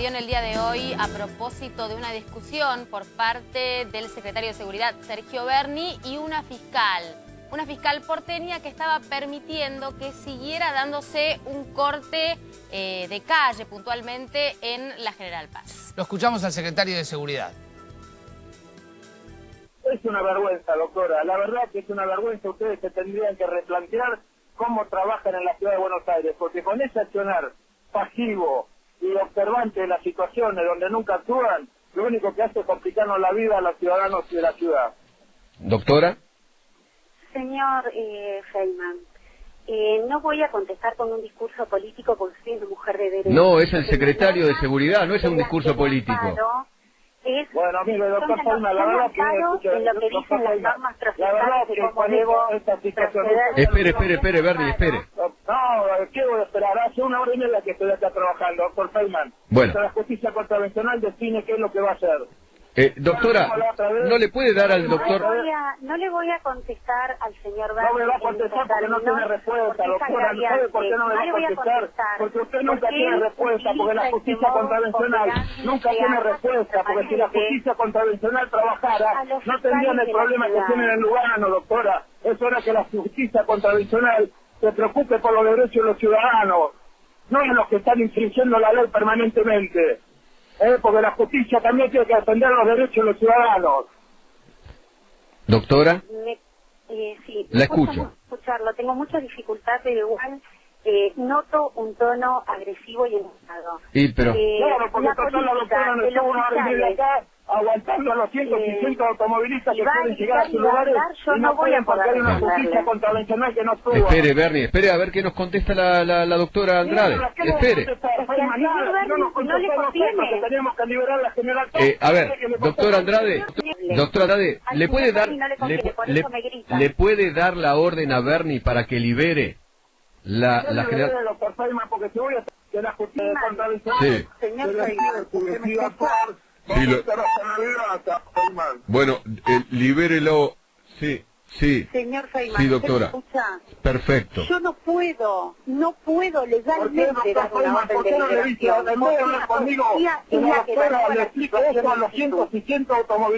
dio en el día de hoy a propósito de una discusión por parte del secretario de Seguridad, Sergio Berni, y una fiscal porteña que estaba permitiendo que siguiera dándose un corte de calle puntualmente en la General Paz. Lo escuchamos al secretario de Seguridad. Es una vergüenza, doctora. La verdad que es una vergüenza. Ustedes se tendrían que replantear cómo trabajan en la ciudad de Buenos Aires, porque con ese accionar pasivo y observante de las situaciones donde nunca actúan, lo único que hace es complicarnos la vida a los ciudadanos de la ciudad. Doctora. Señor Feynman, no voy a contestar con un discurso político porque soy una mujer de derecho. No, es el secretario de Seguridad, no es un discurso político. Bueno, mire, doctor Feynman, la verdad que... en lo que dicen las normas procesales de cómo debo proceder... Espere, Berni, espere. No, ¿qué voy a esperar? Hace una hora y media que estoy acá trabajando, doctor Feynman. Bueno. La justicia contravencional define qué es lo que va a hacer. Doctora, ¿no le puede dar al doctor...? No le voy a contestar al señor Berni. No me va a contestar porque no tiene respuesta, doctora. ¿Sabe por qué no me va a contestar? Porque usted nunca tiene respuesta, porque la justicia contravencional nunca tiene respuesta, porque si la justicia contravencional trabajara, no tendrían el problema que tienen en Lugano, doctora. Es hora que la justicia contravencional se preocupe por los derechos de los ciudadanos, no en los que están infringiendo la ley permanentemente. Porque la justicia también tiene que defender los derechos de los ciudadanos. Doctora. Sí, la escucho. Escucharlo, tengo mucha dificultad, pero igual noto un tono agresivo y enojado. Claro, porque la doctora no estuvo una hora y media acá aguantando a los cientos y cientos de automovilistas que quieren llegar a sus lugares y no pueden porque hay una justicia contravencional que no actúa. Espere, Berni, espere a ver qué nos contesta la doctora Andrade. Espere. No le conviene. Teníamos que liberar la general. A ver, doctora Andrade, ¿le puede dar la orden a Berni para que libere la general? Porque si voy a que la justicia contravencional. Sí. Señor Feynman, Bueno, libérelo. Sí. Señor Feynman, sí, doctora. Perfecto. Yo no puedo legalmente dar una orden de liberación.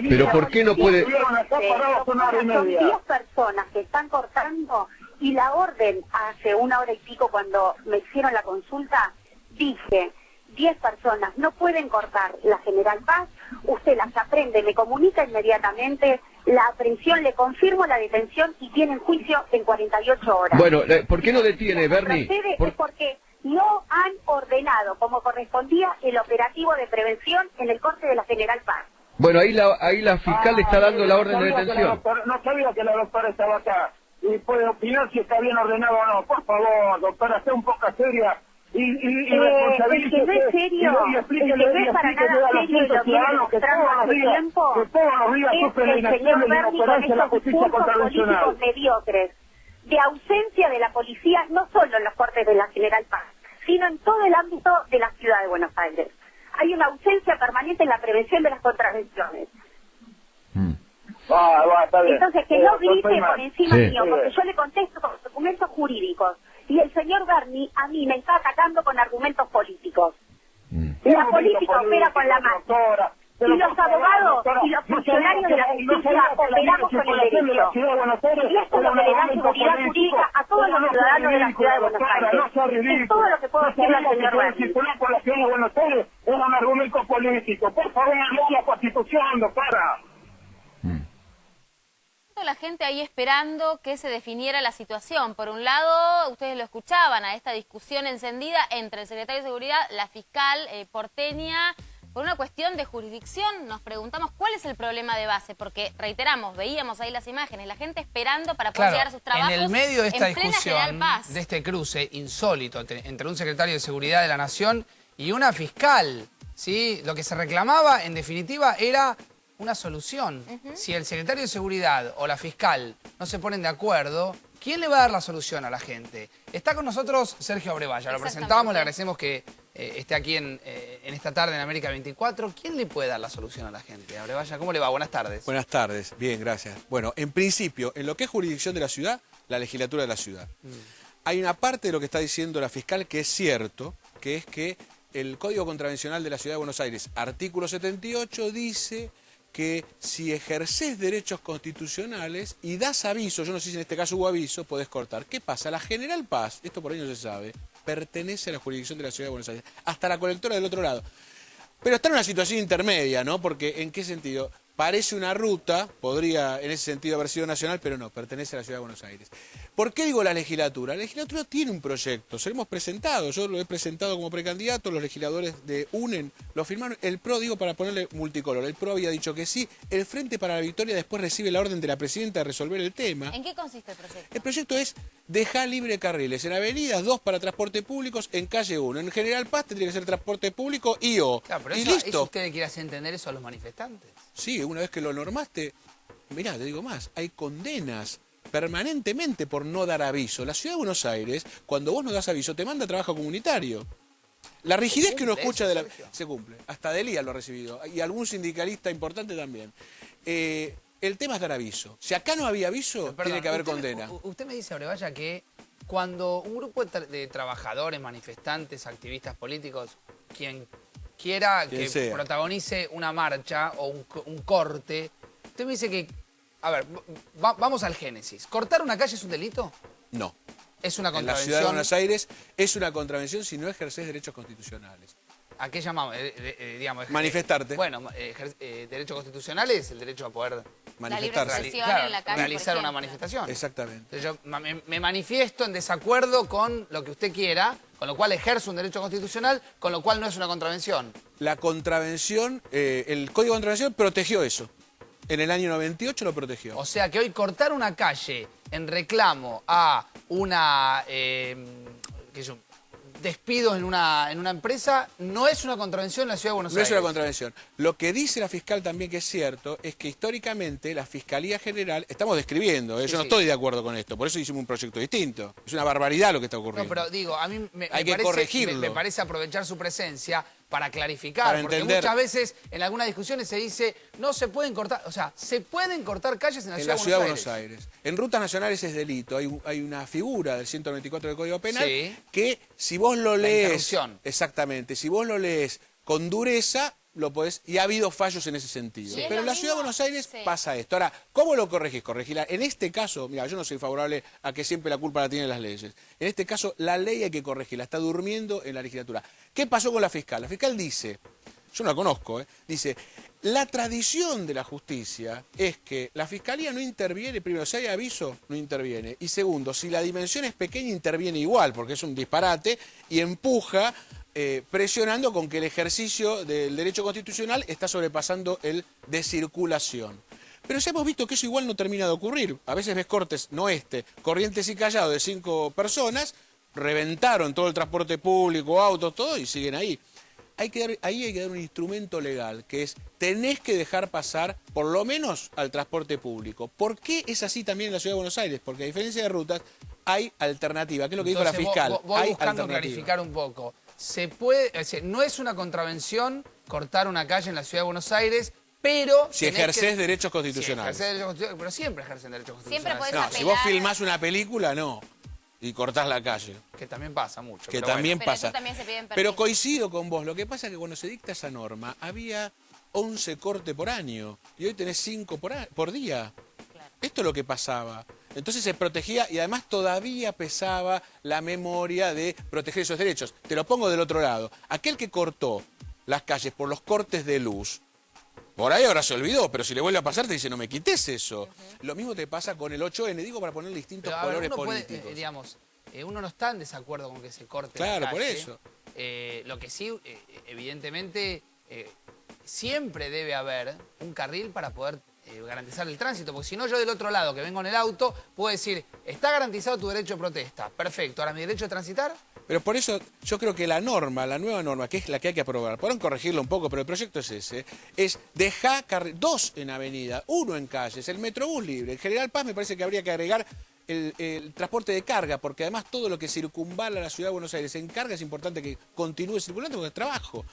Pero ¿por qué no puede? Son 10 personas que están cortando y la orden hace una hora y pico cuando me hicieron la consulta, dije... 10 personas no pueden cortar la General Paz, usted las aprende, me comunica inmediatamente la aprehensión, le confirmo la detención y tienen juicio en 48 horas. Bueno, ¿por qué no detiene, Berni? Es porque no han ordenado, como correspondía, el operativo de prevención en el corte de la General Paz. Bueno, ahí la fiscal le está dando la orden de detención. No sabía que la doctora estaba acá y puede opinar si está bien ordenado o no. Por favor, doctora, sea un poco seria. Y responsabilice que no es serio, que no es para nada serio y lo viene demostrando hace tiempo, que todos los días sufren la inacción de la ignorancia de la justicia contravencional. Políticos mediocres, de ausencia de la policía, no solo en los cortes de la General Paz, sino en todo el ámbito de la ciudad de Buenos Aires. Hay una ausencia permanente en la prevención de las contravenciones. Está bien. Entonces, que no grite por encima mío, porque yo le contesto con documentos jurídicos. Y el señor Berni a mí me está atacando con argumentos políticos. La política opera con la mano. Y los abogados y los funcionarios de la justicia operamos con el derecho. Y esto es lo que le da seguridad jurídica a todos los ciudadanos de la ciudad de Buenos Aires. Es todo lo que puedo decirle al señor Berni. Circular por la ciudad de Buenos Aires es un argumento político. Por favor, lea la Constitución, doctora. La gente ahí esperando que se definiera la situación. Por un lado, ustedes lo escuchaban, a esta discusión encendida entre el secretario de Seguridad, la fiscal porteña, por una cuestión de jurisdicción. Nos preguntamos cuál es el problema de base, porque, reiteramos, veíamos ahí las imágenes, la gente esperando para poder llegar a sus trabajos. En el medio de esta discusión, Paz. de este cruce insólito entre un secretario de Seguridad de la Nación y una fiscal, ¿sí? Lo que se reclamaba, en definitiva, era una solución. Si el secretario de Seguridad o la fiscal no se ponen de acuerdo, ¿quién le va a dar la solución a la gente? Está con nosotros Sergio Abrevaya, lo presentamos, le agradecemos que esté aquí en esta tarde en América 24. ¿Quién le puede dar la solución a la gente? Abrevaya, ¿cómo le va? Buenas tardes. Buenas tardes, bien, gracias. Bueno, en principio, en lo que es jurisdicción de la ciudad, la legislatura de la ciudad. Hay una parte de lo que está diciendo la fiscal que es cierto, que es que el Código Contravencional de la Ciudad de Buenos Aires, artículo 78, dice que si ejercés derechos constitucionales y das aviso, yo no sé si en este caso hubo aviso, podés cortar. ¿Qué pasa? La General Paz, esto por ahí no se sabe, pertenece a la jurisdicción de la Ciudad de Buenos Aires, hasta la colectora del otro lado. Pero está en una situación intermedia, ¿no? Porque, ¿en qué sentido? Parece una ruta, podría en ese sentido haber sido nacional, pero no, pertenece a la Ciudad de Buenos Aires. ¿Por qué digo la legislatura? La legislatura tiene un proyecto, se lo hemos presentado, yo lo he presentado como precandidato, los legisladores de UNEN lo firmaron, el PRO, digo para ponerle multicolor, el PRO había dicho que sí, el Frente para la Victoria después recibe la orden de la presidenta de resolver el tema. ¿En qué consiste el proyecto? El proyecto es dejar libre carriles en avenidas, 2 para transporte públicos, en calle 1. En General Paz tendría que ser transporte público y o. Claro, pero y eso, listo. ¿eso usted quiere hacer entender eso a los manifestantes? Sí, una vez que lo normaste, mirá, te digo más, hay condenas permanentemente por no dar aviso. La Ciudad de Buenos Aires, cuando vos no das aviso, te manda trabajo comunitario. La rigidez que uno escucha de la... Se cumple. Hasta Delía lo ha recibido. Y algún sindicalista importante también. El tema es dar aviso. Si acá no había aviso, perdón, tiene que haber condena. Usted me dice, Abrevaya, que cuando un grupo de trabajadores, manifestantes, activistas políticos, quien quiera que protagonice una marcha o un corte, usted me dice que... A ver, vamos al génesis. ¿Cortar una calle es un delito? No. ¿Es una contravención? En la Ciudad de Buenos Aires es una contravención si no ejerces derechos constitucionales. ¿A qué llamamos? Digamos, manifestarte. Bueno, derecho constitucional es el derecho a poder manifestarse. En la calle, realizar una manifestación. Exactamente. Entonces yo me manifiesto en desacuerdo con lo que usted quiera, con lo cual ejerzo un derecho constitucional, con lo cual no es una contravención. La contravención, el Código de Contravención protegió eso. En el año 98 lo protegió. O sea que hoy cortar una calle en reclamo a una... despidos en una empresa no es una contravención en la Ciudad de Buenos Aires. No es una contravención. Lo que dice la fiscal también que es cierto es que históricamente la Fiscalía General, estamos describiendo, yo no estoy de acuerdo con esto, por eso hicimos un proyecto distinto. Es una barbaridad lo que está ocurriendo. No, pero digo, a mí hay que corregirlo. Me parece aprovechar su presencia para clarificar, porque muchas veces en algunas discusiones se dice no se pueden cortar, o sea, se pueden cortar calles en la Ciudad de Buenos Aires. En rutas nacionales es delito, hay una figura del 194 del Código Penal que si vos lo lees, exactamente, si vos lo lees con dureza, lo podés, y ha habido fallos en ese sentido. Pero en la Ciudad de Buenos Aires pasa esto. Ahora, ¿cómo lo corregís? Corregirla. En este caso, mira, yo no soy favorable a que siempre la culpa la tienen las leyes. En este caso, la ley hay que corregirla, está durmiendo en la legislatura. ¿Qué pasó con la fiscal? La fiscal dice, yo no la conozco, dice, la tradición de la justicia es que la fiscalía no interviene, primero, si hay aviso, no interviene. Y segundo, si la dimensión es pequeña, interviene igual, porque es un disparate y empuja... presionando con que el ejercicio del derecho constitucional está sobrepasando el de circulación. Pero ya hemos visto que eso igual no termina de ocurrir. A veces ves cortes, Corrientes y Callao de 5 personas, reventaron todo el transporte público, autos, todo, y siguen ahí. Ahí hay que dar un instrumento legal, que es, tenés que dejar pasar por lo menos al transporte público. ¿Por qué es así también en la Ciudad de Buenos Aires? Porque a diferencia de rutas, hay alternativa, que es lo que dijo la fiscal. Voy buscando clarificar un poco. No es una contravención cortar una calle en la Ciudad de Buenos Aires, pero... Si ejercés derechos constitucionales. Pero siempre ejercen derechos constitucionales. Siempre podés si vos filmás una película, no. Y cortás la calle. Que también pasa mucho. Que también pasa. También se piden permisos. Pero coincido con vos. Lo que pasa es que cuando se dicta esa norma, había 11 cortes por año. Y hoy tenés 5 por día. Claro. Esto es lo que pasaba. Entonces se protegía y además todavía pesaba la memoria de proteger esos derechos. Te lo pongo del otro lado. Aquel que cortó las calles por los cortes de luz, por ahí ahora se olvidó, pero si le vuelve a pasar te dice no me quites eso. Lo mismo te pasa con el 8N, digo para poner distintos colores políticos. Uno no está en desacuerdo con que se corte la calle. Por eso. Lo que sí, evidentemente, siempre debe haber un carril para poder... garantizar el tránsito, porque si no yo del otro lado que vengo en el auto puedo decir, está garantizado tu derecho de protesta, perfecto, ahora mi derecho de transitar. Pero por eso yo creo que la nueva norma, que es la que hay que aprobar, podrán corregirlo un poco, pero el proyecto es ese, es dejar 2 en avenida, 1 en calles, el Metrobús libre. En General Paz me parece que habría que agregar el transporte de carga, porque además todo lo que circunvala la Ciudad de Buenos Aires en carga es importante que continúe circulando porque es trabajo.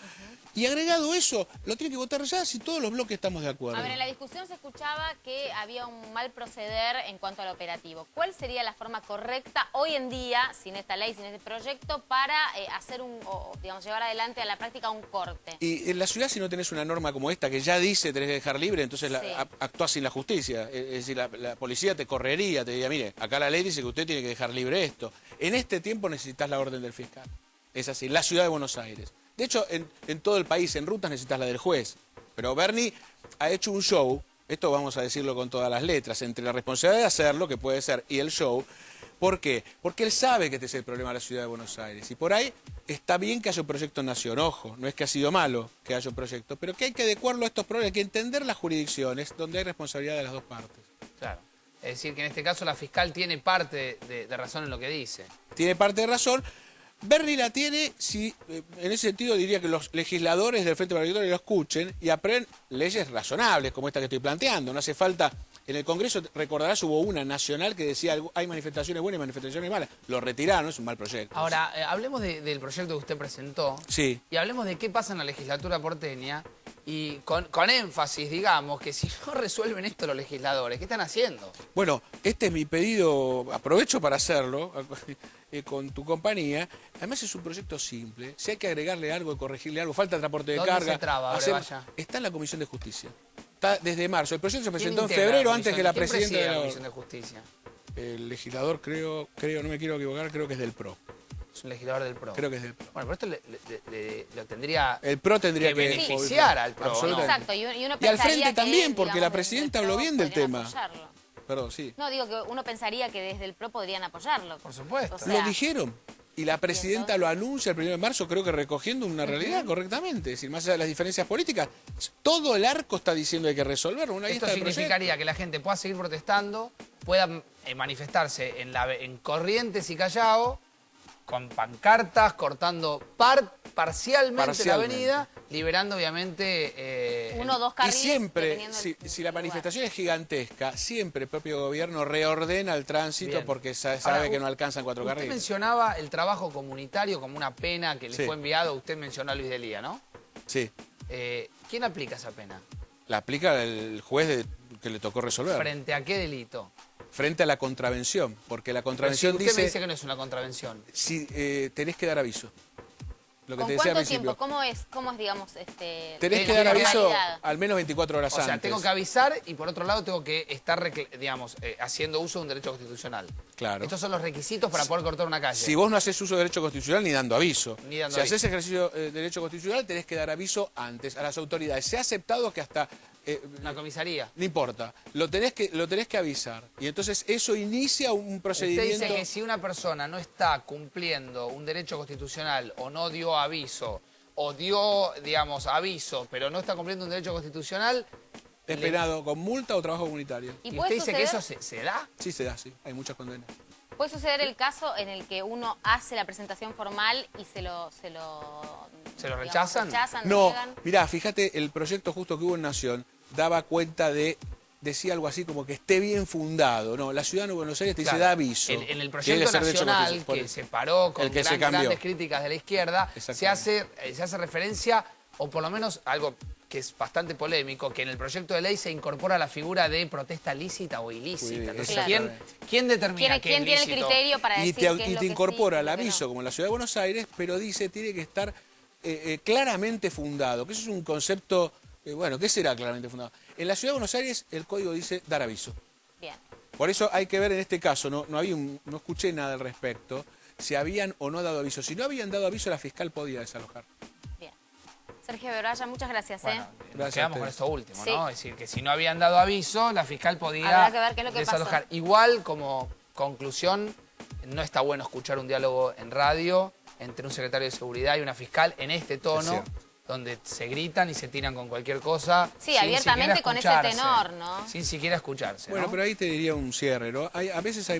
Y agregado eso, lo tiene que votar ya si todos los bloques estamos de acuerdo. A ver, en la discusión se escuchaba que había un mal proceder en cuanto al operativo. ¿Cuál sería la forma correcta hoy en día, sin esta ley, sin este proyecto, para hacer digamos, llevar adelante a la práctica un corte? Y en la ciudad, si no tenés una norma como esta, que ya dice tenés que dejar libre, entonces actuás sin la justicia. Es decir, la policía te correría, te diría, mire, acá la ley dice que usted tiene que dejar libre esto. En este tiempo necesitas la orden del fiscal. Es así, la ciudad de Buenos Aires. De hecho, en todo el país, en rutas, necesitas la del juez. Pero Bernie ha hecho un show, esto vamos a decirlo con todas las letras, entre la responsabilidad de hacerlo, que puede ser, y el show. ¿Por qué? Porque él sabe que este es el problema de la ciudad de Buenos Aires. Y por ahí está bien que haya un proyecto en Nación. Ojo, no es que ha sido malo que haya un proyecto, pero que hay que adecuarlo a estos problemas, hay que entender las jurisdicciones donde hay responsabilidad de las dos partes. Claro. Es decir, que en este caso la fiscal tiene parte de razón en lo que dice. Tiene parte de razón. Bernie la tiene, si en ese sentido diría que los legisladores del Frente para la Victoria lo escuchen y aprueben leyes razonables como esta que estoy planteando. No hace falta, en el Congreso, recordarás, hubo una nacional que decía hay manifestaciones buenas y manifestaciones malas. Lo retiraron, es un mal proyecto. Ahora, hablemos del proyecto que usted presentó. Sí. Y hablemos de qué pasa en la legislatura porteña y con énfasis, digamos, que si no resuelven esto los legisladores, ¿qué están haciendo? Bueno, este es mi pedido, aprovecho para hacerlo con tu compañía. Además es un proyecto simple, si hay que agregarle algo, corregirle algo, falta transporte de carga. ¿Dónde se traba, está en la Comisión de Justicia. Está desde marzo. El proyecto se presentó en febrero antes que la presidenta de la Comisión de Justicia. El legislador, creo, no me quiero equivocar, creo que es del PRO. Es un legislador del PRO. Creo que es del PRO. Bueno, pero esto lo tendría... El PRO tendría que beneficiar al PRO. Exacto, y uno y al frente que, también, porque digamos, la presidenta habló bien del tema. Apoyarlo. Perdón, sí. No, digo que uno pensaría que desde el PRO podrían apoyarlo. Por supuesto. O sea, lo dijeron. Y la presidenta lo anuncia el 1 de marzo, creo que recogiendo una realidad correctamente. Es decir, más allá de las diferencias políticas, todo el arco está diciendo que hay que resolverlo. Esto significaría que la gente pueda seguir protestando, pueda manifestarse en Corrientes y Callao, con pancartas, cortando parcialmente la avenida, liberando obviamente... uno o dos carriles. Y siempre, si la manifestación es gigantesca, siempre el propio gobierno reordena el tránsito porque sabe que no alcanzan 4 carriles. Usted mencionaba el trabajo comunitario como una pena que le fue enviado, usted mencionó a Luis Delía, ¿no? Sí. ¿Quién aplica esa pena? La aplica el juez que le tocó resolver. ¿Frente a qué delito? Frente a la contravención, porque la contravención usted me dice que no es una contravención. Si tenés que dar aviso. Lo que ¿Con te decía cuánto tiempo? ¿Cómo es, digamos, tenés que dar aviso al menos 24 horas antes. O sea, tengo que avisar y por otro lado tengo que estar, digamos, haciendo uso de un derecho constitucional. Claro. Estos son los requisitos para poder cortar una calle. Si vos no haces uso de derecho constitucional ni dando aviso. Si haces ejercicio de derecho constitucional tenés que dar aviso antes a las autoridades. Se ha aceptado que hasta... una comisaría. No importa, lo tenés que avisar. Y entonces eso inicia un procedimiento... Usted dice que si una persona no está cumpliendo un derecho constitucional o no dio aviso, o dio, digamos, aviso, pero no está cumpliendo un derecho constitucional... Es penado con multa o trabajo comunitario. ¿Y usted dice que eso se da? Sí, se da, sí. Hay muchas condenas. ¿Puede suceder el caso en el que uno hace la presentación formal y se lo rechazan? No, mirá, fíjate, el proyecto justo que hubo en Nación daba cuenta decía algo así como que esté bien fundado. No, la ciudad de Buenos Aires te dice da aviso. En el proyecto nacional que se paró con grandes críticas de la izquierda, se hace referencia, o por lo menos algo que es bastante polémico, que en el proyecto de ley se incorpora la figura de protesta lícita o ilícita. Entonces, ¿quién determina qué es ¿Quién tiene el criterio para decir qué es lo que y te incorpora el aviso, como en la ciudad de Buenos Aires, pero dice tiene que estar claramente fundado, que eso es un concepto, bueno, ¿qué será claramente fundado? En la ciudad de Buenos Aires el código dice dar aviso. Bien. Por eso hay que ver en este caso, no escuché nada al respecto, si habían o no dado aviso. Si no habían dado aviso, la fiscal podía desalojar. Sergio Beoraya, muchas gracias. Bueno, quedamos con esto último, sí. ¿no? Es decir, que si no habían dado aviso, la fiscal podía desalojar. Igual, como conclusión, no está bueno escuchar un diálogo en radio entre un secretario de seguridad y una fiscal en este tono, donde se gritan y se tiran con cualquier cosa. Sí, abiertamente con ese tenor, ¿no? Sin siquiera escucharse. Bueno, pero ahí te diría un cierre, ¿no? A veces hay